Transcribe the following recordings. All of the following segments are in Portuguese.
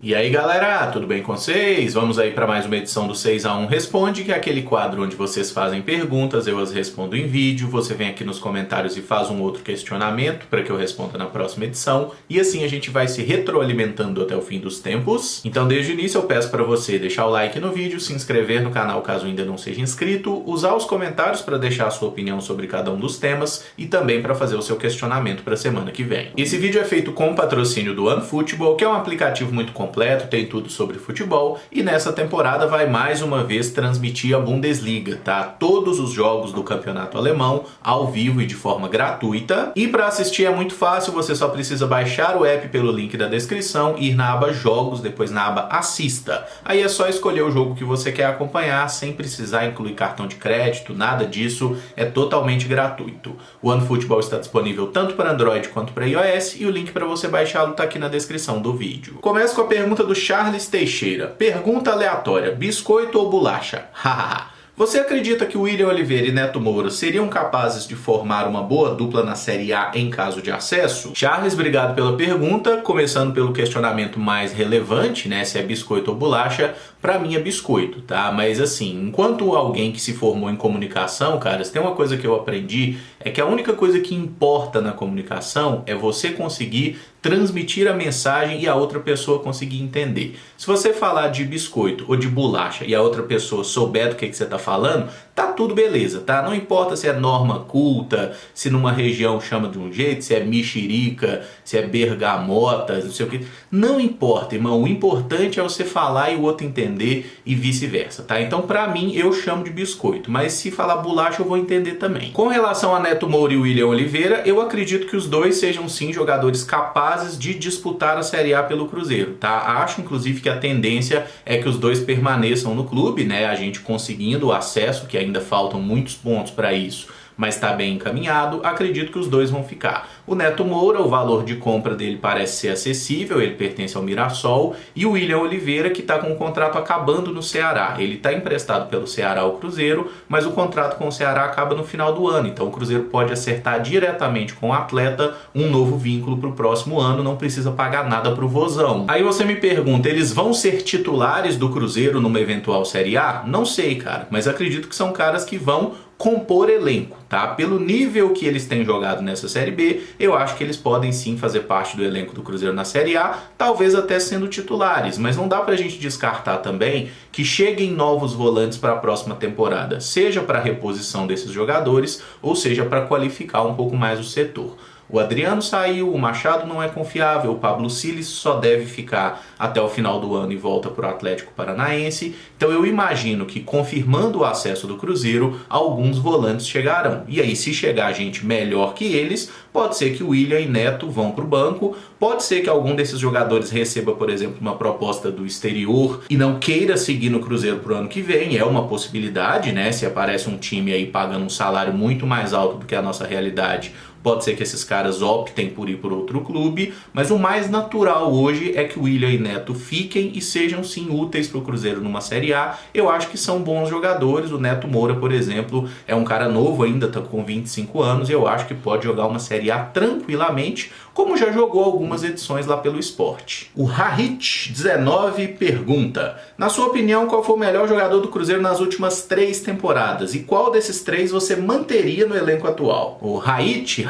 E aí galera, tudo bem com vocês? Vamos aí para mais uma edição do 6x1 Responde, que é aquele quadro onde vocês fazem perguntas, eu as respondo em vídeo, você vem aqui nos comentários e faz um outro questionamento para que eu responda na próxima edição, e assim a gente vai se retroalimentando até o fim dos tempos. Então desde o início eu peço para você deixar o like no vídeo, se inscrever no canal caso ainda não seja inscrito, usar os comentários para deixar a sua opinião sobre cada um dos temas e também para fazer o seu questionamento para a semana que vem. Esse vídeo é feito com o patrocínio do OneFootball, que é um aplicativo muito completo, tem tudo sobre futebol, e nessa temporada vai mais uma vez transmitir a Bundesliga, tá? Todos os jogos do campeonato alemão ao vivo e de forma gratuita. E para assistir é muito fácil, você só precisa baixar o app pelo link da descrição, ir na aba Jogos, depois na aba Assista. Aí é só escolher o jogo que você quer acompanhar, sem precisar incluir cartão de crédito, nada disso, é totalmente gratuito. O OneFootball está disponível tanto para Android quanto para iOS, e o link para você baixá-lo está aqui na descrição do vídeo. Começo com a pergunta do Charles Teixeira. Pergunta aleatória: biscoito ou bolacha? Hahaha. Você acredita que William Oliveira e Neto Moura seriam capazes de formar uma boa dupla na Série A em caso de acesso? Charles, obrigado pela pergunta. Começando pelo questionamento mais relevante, né? Se é biscoito ou bolacha, pra mim é biscoito, tá? Mas assim, enquanto alguém que se formou em comunicação, cara, se tem uma coisa que eu aprendi, é que a única coisa que importa na comunicação é você conseguir transmitir a mensagem e a outra pessoa conseguir entender. Se você falar de biscoito ou de bolacha e a outra pessoa souber do que você está falando, tá tudo beleza, tá? Não importa se é norma culta, se numa região chama de um jeito, se é mexerica, se é bergamota, não sei o que. Não importa, irmão. O importante é você falar e o outro entender e vice-versa, tá? Então, pra mim, eu chamo de biscoito, mas se falar bolacha, eu vou entender também. Com relação a Neto Moura e William Oliveira, eu acredito que os dois sejam sim jogadores capazes de disputar a Série A pelo Cruzeiro, tá? Acho, inclusive, que a tendência é que os dois permaneçam no clube, né? A gente conseguindo o acesso, que ainda faltam muitos pontos para isso, mas está bem encaminhado, acredito que os dois vão ficar. O Neto Moura, o valor de compra dele parece ser acessível, ele pertence ao Mirassol, e o William Oliveira, que está com o contrato acabando no Ceará. Ele está emprestado pelo Ceará ao Cruzeiro, mas o contrato com o Ceará acaba no final do ano, então o Cruzeiro pode acertar diretamente com o atleta um novo vínculo para o próximo ano, não precisa pagar nada para o Vozão. Aí você me pergunta, eles vão ser titulares do Cruzeiro numa eventual Série A? Não sei, cara, mas acredito que são caras que vão compor elenco, tá? Pelo nível que eles têm jogado nessa Série B, eu acho que eles podem sim fazer parte do elenco do Cruzeiro na Série A, talvez até sendo titulares, mas não dá pra gente descartar também que cheguem novos volantes para a próxima temporada, seja para reposição desses jogadores, ou seja para qualificar um pouco mais o setor. O Adriano saiu, o Machado não é confiável, o Pablo Siles só deve ficar até o final do ano e volta para o Atlético Paranaense. Então eu imagino que, confirmando o acesso do Cruzeiro, alguns volantes chegarão. E aí, se chegar gente melhor que eles, pode ser que o William e Neto vão para o banco, pode ser que algum desses jogadores receba, por exemplo, uma proposta do exterior e não queira seguir no Cruzeiro para o ano que vem. É uma possibilidade, né? Se aparece um time aí pagando um salário muito mais alto do que a nossa realidade, pode ser que esses caras optem por ir por outro clube, mas o mais natural hoje é que o William e Neto fiquem e sejam sim úteis para o Cruzeiro numa Série A. Eu acho que são bons jogadores. O Neto Moura, por exemplo, é um cara novo ainda, tá com 25 anos, e eu acho que pode jogar uma Série A tranquilamente, como já jogou algumas edições lá pelo Sport. O Rahit19 pergunta: na sua opinião, qual foi o melhor jogador do Cruzeiro nas últimas 3 temporadas? E qual desses 3 você manteria no elenco atual? O Rahit,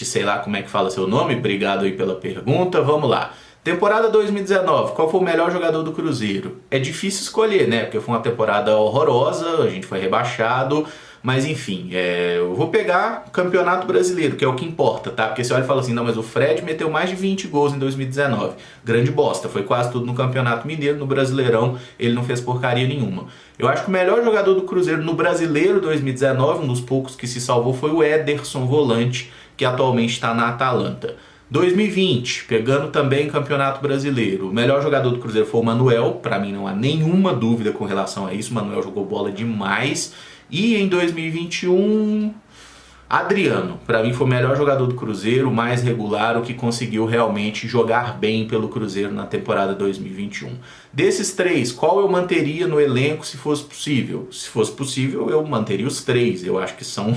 sei lá como é que fala seu nome, obrigado aí pela pergunta, vamos lá. Temporada 2019, qual foi o melhor jogador do Cruzeiro? É difícil escolher, né? Porque foi uma temporada horrorosa, a gente foi rebaixado. Mas enfim, eu vou pegar o Campeonato Brasileiro, que é o que importa, tá? Porque você olha e fala assim, não, mas o Fred meteu mais de 20 gols em 2019. Grande bosta, foi quase tudo no Campeonato Mineiro, no Brasileirão ele não fez porcaria nenhuma. Eu acho que o melhor jogador do Cruzeiro no Brasileiro 2019, um dos poucos que se salvou, foi o Ederson Volante, que atualmente está na Atalanta. 2020, pegando também Campeonato Brasileiro, o melhor jogador do Cruzeiro foi o Manuel, pra mim não há nenhuma dúvida com relação a isso, o Manuel jogou bola demais. E em 2021, Adriano, para mim foi o melhor jogador do Cruzeiro, o mais regular, o que conseguiu realmente jogar bem pelo Cruzeiro na temporada 2021. Desses 3, qual eu manteria no elenco se fosse possível? Se fosse possível, eu manteria os 3. Eu acho que são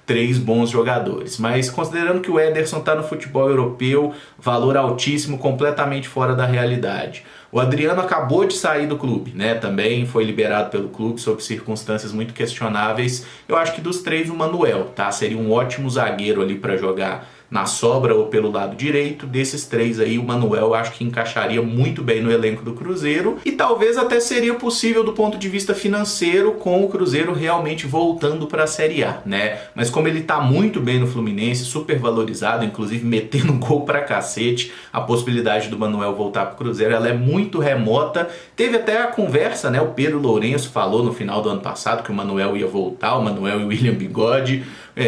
3 bons jogadores. Mas considerando que o Ederson está no futebol europeu, valor altíssimo, completamente fora da realidade. O Adriano acabou de sair do clube, né? Também foi liberado pelo clube sob circunstâncias muito questionáveis. Eu acho que dos três o Manuel, tá? Seria um ótimo zagueiro ali para jogar na sobra ou pelo lado direito. Desses três aí, o Manuel eu acho que encaixaria muito bem no elenco do Cruzeiro e talvez até seria possível do ponto de vista financeiro com o Cruzeiro realmente voltando para a Série A, né? Mas como ele tá muito bem no Fluminense, super valorizado, inclusive metendo gol pra cacete, a possibilidade do Manuel voltar pro Cruzeiro, ela é muito remota. Teve até a conversa, né? O Pedro Lourenço falou no final do ano passado que o Manuel ia voltar, o Manuel e o William Bigode.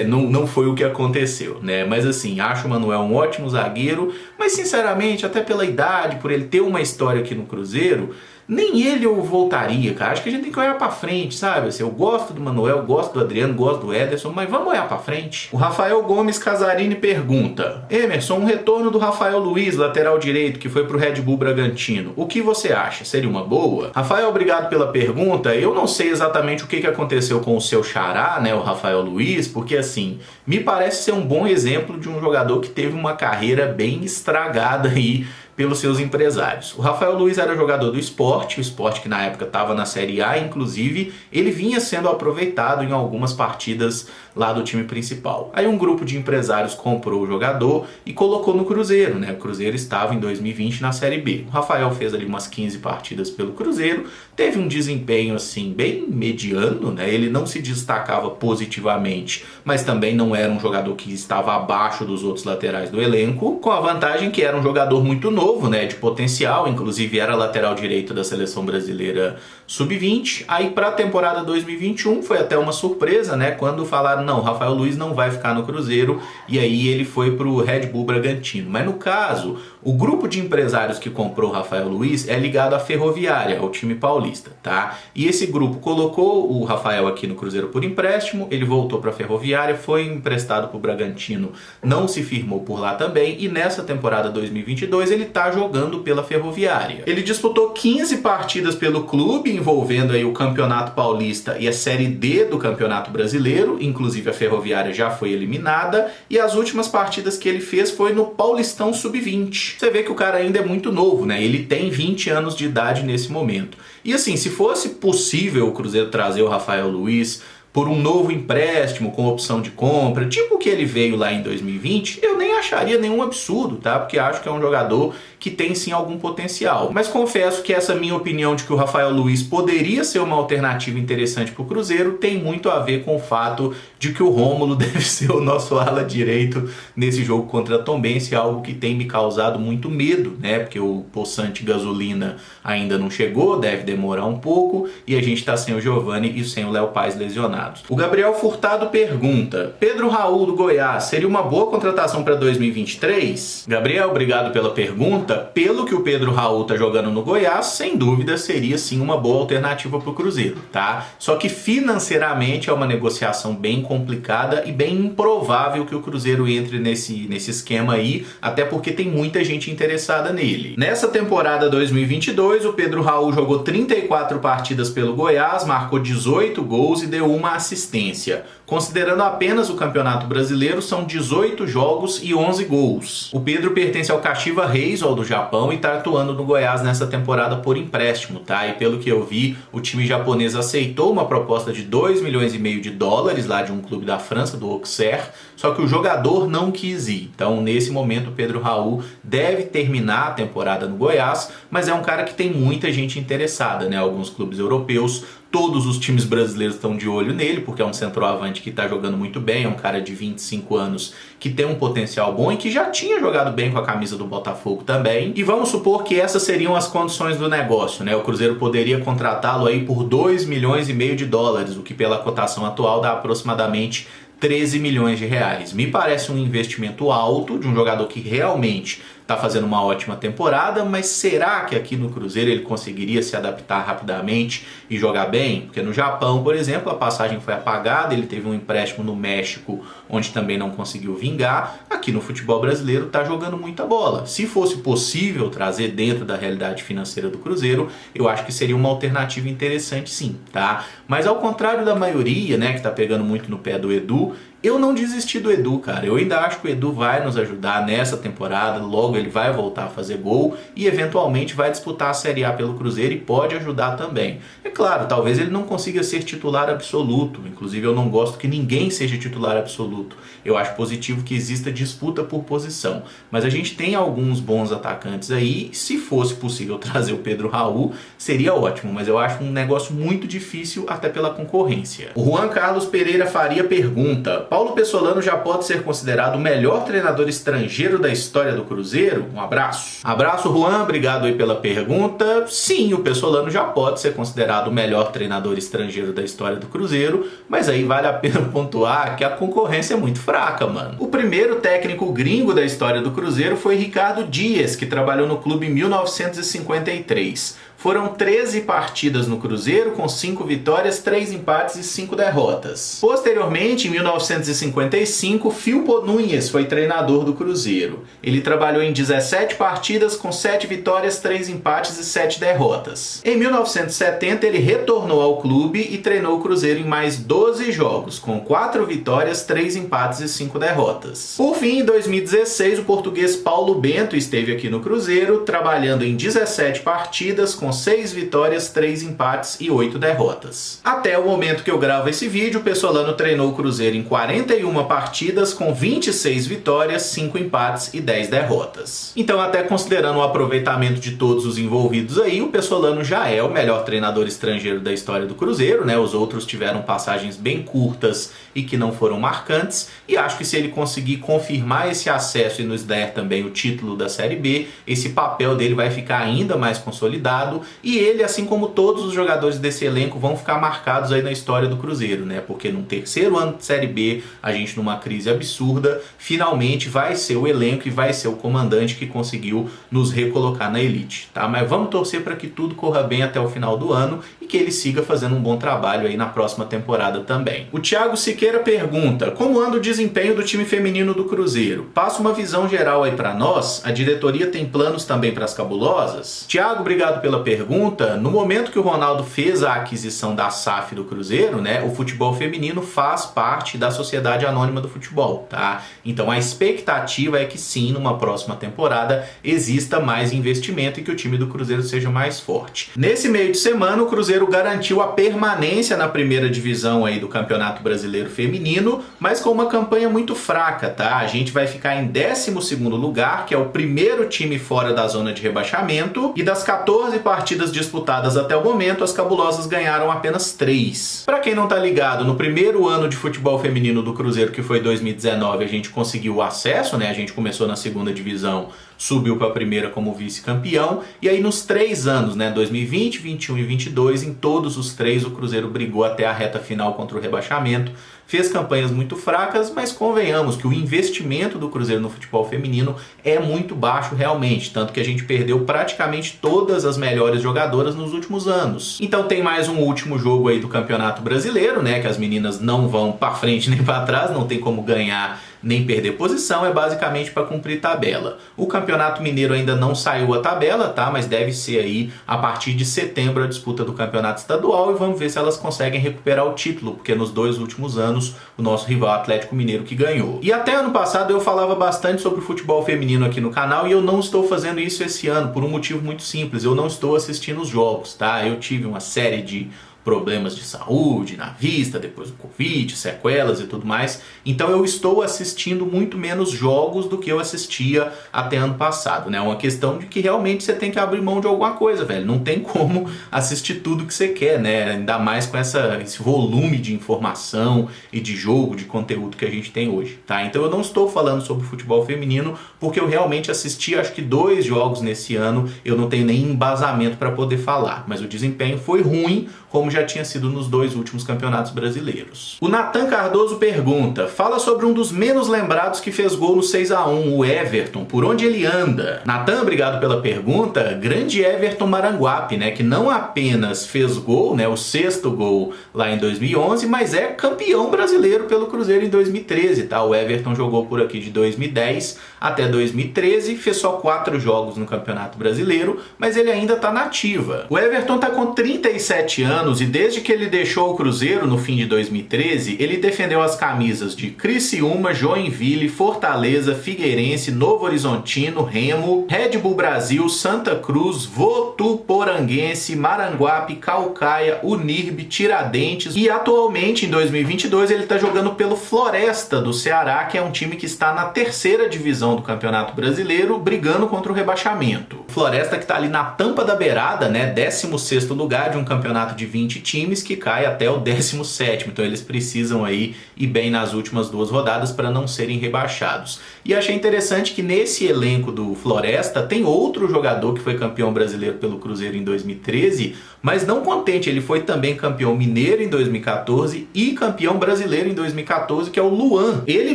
Não foi o que aconteceu, né? Mas assim, acho o Manuel um ótimo zagueiro, mas sinceramente, até pela idade, por ele ter uma história aqui no Cruzeiro, nem ele eu voltaria, cara. Acho que a gente tem que olhar pra frente, sabe? Assim, eu gosto do Manuel, gosto do Adriano, gosto do Ederson, mas vamos olhar pra frente. O Rafael Gomes Casarini pergunta: Emerson, um retorno do Rafael Luiz, lateral direito, que foi pro Red Bull Bragantino. O que você acha? Seria uma boa? Rafael, obrigado pela pergunta. Eu não sei exatamente o que aconteceu com o seu xará, né, o Rafael Luiz, porque assim, me parece ser um bom exemplo de um jogador que teve uma carreira bem estragada aí pelos seus empresários. O Rafael Luiz era jogador do Sport, o Sport que na época estava na Série A, inclusive ele vinha sendo aproveitado em algumas partidas lá do time principal. Aí um grupo de empresários comprou o jogador e colocou no Cruzeiro, né? O Cruzeiro estava em 2020 na Série B. O Rafael fez ali umas 15 partidas pelo Cruzeiro, teve um desempenho assim bem mediano, né? Ele não se destacava positivamente, mas também não era um jogador que estava abaixo dos outros laterais do elenco, com a vantagem que era um jogador muito novo, né, de potencial, inclusive era lateral direito da seleção brasileira sub-20. Aí para a temporada 2021 foi até uma surpresa, né, quando falaram, não, Rafael Luiz não vai ficar no Cruzeiro, e aí ele foi pro Red Bull Bragantino. Mas no caso, o grupo de empresários que comprou o Rafael Luiz é ligado à Ferroviária, ao time paulista, tá? E esse grupo colocou o Rafael aqui no Cruzeiro por empréstimo, ele voltou para a Ferroviária, foi emprestado pro Bragantino, não se firmou por lá também, e nessa temporada 2022 ele tá jogando pela Ferroviária. Ele disputou 15 partidas pelo clube, envolvendo aí o Campeonato Paulista e a Série D do Campeonato Brasileiro, inclusive a Ferroviária já foi eliminada, e as últimas partidas que ele fez foi no Paulistão Sub-20. Você vê que o cara ainda é muito novo, né? Ele tem 20 anos de idade nesse momento. E assim, se fosse possível o Cruzeiro trazer o Rafael Luiz por um novo empréstimo com opção de compra, tipo o que ele veio lá em 2020, eu nem acharia nenhum absurdo, tá? Porque acho que é um jogador que tem sim algum potencial. Mas confesso que essa minha opinião de que o Rafael Luiz poderia ser uma alternativa interessante para o Cruzeiro tem muito a ver com o fato de que o Rômulo deve ser o nosso ala direito nesse jogo contra a Tombense, algo que tem me causado muito medo, né? Porque o poçante gasolina ainda não chegou, deve demorar um pouco, e a gente tá sem o Giovani e sem o Léo Paz lesionados. O Gabriel Furtado pergunta: Pedro Raul do Goiás seria uma boa contratação para 2023? Gabriel, obrigado pela pergunta. Pelo que o Pedro Raul tá jogando no Goiás, sem dúvida seria sim uma boa alternativa para o Cruzeiro, tá? Só que financeiramente é uma negociação bem complicada e bem improvável que o Cruzeiro entre nesse esquema aí, até porque tem muita gente interessada nele. Nessa temporada 2022, o Pedro Raul jogou 34 partidas pelo Goiás, marcou 18 gols e deu uma assistência. Considerando apenas o Campeonato Brasileiro, são 18 jogos e 11 gols. O Pedro pertence ao Kashiwa Reysol do Japão e está atuando no Goiás nessa temporada por empréstimo, tá? E pelo que eu vi, o time japonês aceitou uma proposta de 2,5 milhões de dólares lá de um clube da França, do Auxerre, só que o jogador não quis ir. Então, nesse momento, o Pedro Raul deve terminar a temporada no Goiás, mas é um cara que tem muita gente interessada, né? Alguns clubes europeus, todos os times brasileiros estão de olho nele, porque é um centroavante que está jogando muito bem, é um cara de 25 anos que tem um potencial bom e que já tinha jogado bem com a camisa do Botafogo também. E vamos supor que essas seriam as condições do negócio, né? O Cruzeiro poderia contratá-lo aí por 2,5 milhões de dólares, o que pela cotação atual dá aproximadamente 13 milhões de reais. Me parece um investimento alto de um jogador que realmente está fazendo uma ótima temporada, mas será que aqui no Cruzeiro ele conseguiria se adaptar rapidamente e jogar bem? Porque no Japão, por exemplo, a passagem foi apagada, ele teve um empréstimo no México, onde também não conseguiu vingar. Aqui no futebol brasileiro está jogando muita bola. Se fosse possível trazer dentro da realidade financeira do Cruzeiro, eu acho que seria uma alternativa interessante sim, tá? Mas ao contrário da maioria, né, que está pegando muito no pé do Edu, Eu não desisti do Edu, cara. Eu ainda acho que o Edu vai nos ajudar nessa temporada. Logo ele vai voltar a fazer gol e eventualmente vai disputar a Série A pelo Cruzeiro e pode ajudar também. É claro, talvez ele não consiga ser titular absoluto. Inclusive eu não gosto que ninguém seja titular absoluto. Eu acho positivo que exista disputa por posição. Mas a gente tem alguns bons atacantes aí. Se fosse possível trazer o Pedro Raul, seria ótimo. Mas eu acho um negócio muito difícil até pela concorrência. O Juan Carlos Pereira Faria pergunta: Paulo Pessolano já pode ser considerado o melhor treinador estrangeiro da história do Cruzeiro? Um abraço. Abraço, Juan. Obrigado aí pela pergunta. Sim, o Pessolano já pode ser considerado o melhor treinador estrangeiro da história do Cruzeiro, mas aí vale a pena pontuar que a concorrência é muito fraca, mano. O primeiro técnico gringo da história do Cruzeiro foi Ricardo Dias, que trabalhou no clube em 1953. Foram 13 partidas no Cruzeiro, com 5 vitórias, 3 empates e 5 derrotas. Posteriormente, em 1955, Filpo Núñez foi treinador do Cruzeiro. Ele trabalhou em 17 partidas, com 7 vitórias, 3 empates e 7 derrotas. Em 1970, ele retornou ao clube e treinou o Cruzeiro em mais 12 jogos, com 4 vitórias, 3 empates e 5 derrotas. Por fim, em 2016, o português Paulo Bento esteve aqui no Cruzeiro, trabalhando em 17 partidas, com 6 vitórias, 3 empates e 8 derrotas. Até o momento que eu gravo esse vídeo, o Pessolano treinou o Cruzeiro em 41 partidas, com 26 vitórias, 5 empates e 10 derrotas. Então, até considerando o aproveitamento de todos os envolvidos aí, o Pessolano já é o melhor treinador estrangeiro da história do Cruzeiro, né? Os outros tiveram passagens bem curtas e que não foram marcantes, e acho que se ele conseguir confirmar esse acesso e nos der também o título da Série B, esse papel dele vai ficar ainda mais consolidado, e ele, assim como todos os jogadores desse elenco, vão ficar marcados aí na história do Cruzeiro, né? Porque no terceiro ano de Série B, a gente numa crise absurda, finalmente vai ser o elenco e vai ser o comandante que conseguiu nos recolocar na elite, tá? Mas vamos torcer para que tudo corra bem até o final do ano e que ele siga fazendo um bom trabalho aí na próxima temporada também. O Thiago Siqueira pergunta: como anda o desempenho do time feminino do Cruzeiro? Passa uma visão geral aí para nós. A diretoria tem planos também para as cabulosas? Thiago, obrigado pela pergunta. No momento que o Ronaldo fez a aquisição da SAF do Cruzeiro, né, o futebol feminino faz parte da Sociedade Anônima do Futebol, tá? Então a expectativa é que sim, numa próxima temporada exista mais investimento e que o time do Cruzeiro seja mais forte. Nesse meio de semana, o Cruzeiro garantiu a permanência na primeira divisão aí do Campeonato Brasileiro Feminino, mas com uma campanha muito fraca, tá? A gente vai ficar em 12º lugar, que é o primeiro time fora da zona de rebaixamento, e das 14 partidas disputadas até o momento, as cabulosas ganharam apenas 3. Para quem não tá ligado, no primeiro ano de futebol feminino do Cruzeiro, que foi 2019, a gente conseguiu o acesso, né? A gente começou na segunda divisão, subiu para a primeira como vice-campeão, e aí nos 3 anos, né, 2020, 21 e 22, em todos os 3 o Cruzeiro brigou até a reta final contra o rebaixamento, fez campanhas muito fracas, mas convenhamos que o investimento do Cruzeiro no futebol feminino é muito baixo realmente, tanto que a gente perdeu praticamente todas as melhores jogadoras nos últimos anos. Então tem mais um último jogo aí do Campeonato Brasileiro, né, que as meninas não vão para frente nem para trás, não tem como ganhar nem perder posição, é basicamente para cumprir tabela. O Campeonato Mineiro ainda não saiu a tabela, tá? Mas deve ser aí a partir de setembro a disputa do Campeonato Estadual, e vamos ver se elas conseguem recuperar o título, porque nos 2 últimos anos o nosso rival Atlético Mineiro que ganhou. E até ano passado eu falava bastante sobre o futebol feminino aqui no canal, e eu não estou fazendo isso esse ano por um motivo muito simples: eu não estou assistindo os jogos, tá? Eu tive uma série de problemas de saúde na vista, depois do Covid, sequelas e tudo mais. Então eu estou assistindo muito menos jogos do que eu assistia até ano passado, né? É uma questão de que realmente você tem que abrir mão de alguma coisa, velho. Não tem como assistir tudo que você quer, né? Ainda mais com esse volume de informação e de jogo, de conteúdo que a gente tem hoje, tá? Então eu não estou falando sobre futebol feminino porque eu realmente assisti, acho que 2 jogos nesse ano. Eu não tenho nem embasamento para poder falar, mas o desempenho foi ruim, como já tinha sido nos 2 últimos campeonatos brasileiros. O Nathan Cardoso pergunta: fala sobre um dos menos lembrados que fez gol no 6-1, o Everton, por onde ele anda? Nathan, obrigado pela pergunta. Grande Everton Maranguape, né, que não apenas fez gol, né, o 6º gol lá em 2011, mas é campeão brasileiro pelo Cruzeiro em 2013, tá? O Everton jogou por aqui de 2010 até 2013, fez só 4 jogos no Campeonato Brasileiro, mas ele ainda tá na ativa. O Everton tá com 37 anos anos e desde que ele deixou o Cruzeiro no fim de 2013, ele defendeu as camisas de Criciúma, Joinville, Fortaleza, Figueirense, Novo Horizontino, Remo, Red Bull Brasil, Santa Cruz, Votuporanguense, Maranguape, Caucaia, Unirb, Tiradentes e atualmente em 2022 ele está jogando pelo Floresta do Ceará, que é um time que está na terceira divisão do Campeonato Brasileiro, brigando contra o rebaixamento. O Floresta que está ali na tampa da beirada, né, 16º lugar de um campeonato de 20 times que cai até o 17º, então eles precisam aí ir bem nas últimas 2 rodadas para não serem rebaixados. E achei interessante que nesse elenco do Floresta tem outro jogador que foi campeão brasileiro pelo Cruzeiro em 2013, mas não contente, ele foi também campeão mineiro em 2014 e campeão brasileiro em 2014, que é o Luan. Ele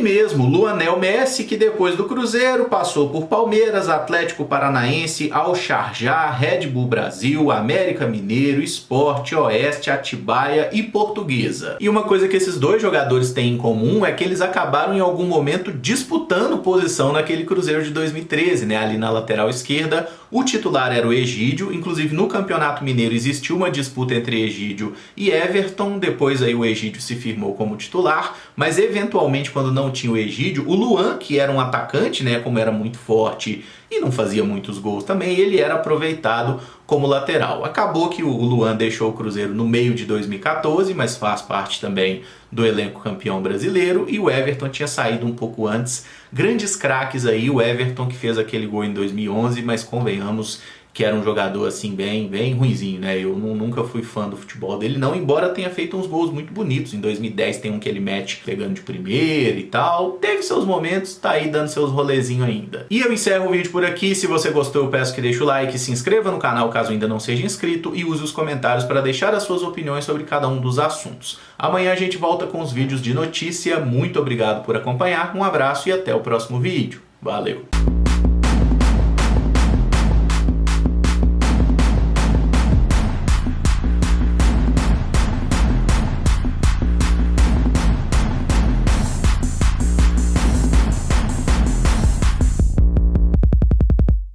mesmo, Luanel Messi, que depois do Cruzeiro passou por Palmeiras, Atlético Paranaense, Al Sharjah, Red Bull Brasil, América Mineiro, Sport, Oeste, Atibaia e Portuguesa. E uma coisa que esses dois jogadores têm em comum é que eles acabaram em algum momento disputando posição naquele Cruzeiro de 2013, né? Ali na lateral esquerda, o titular era o Egídio, inclusive no Campeonato Mineiro existiu uma disputa entre Egídio e Everton, depois aí o Egídio se firmou como titular, mas eventualmente quando não tinha o Egídio, o Luan, que era um atacante, né, como era muito forte e não fazia muitos gols também, ele era aproveitado como lateral. Acabou que o Luan deixou o Cruzeiro no meio de 2014, mas faz parte também do elenco campeão brasileiro, e o Everton tinha saído um pouco antes. Grandes craques aí, o Everton que fez aquele gol em 2011, mas convenhamos que era um jogador assim bem ruinzinho, né? Eu nunca fui fã do futebol dele não, embora tenha feito uns gols muito bonitos. Em 2010 tem um que ele mete pegando de primeira e tal. Teve seus momentos, tá aí dando seus rolezinhos ainda. E eu encerro o vídeo por aqui. Se você gostou, eu peço que deixe o like, se inscreva no canal caso ainda não seja inscrito e use os comentários para deixar as suas opiniões sobre cada um dos assuntos. Amanhã a gente volta com os vídeos de notícia. Muito obrigado por acompanhar, um abraço e até o próximo vídeo. Valeu!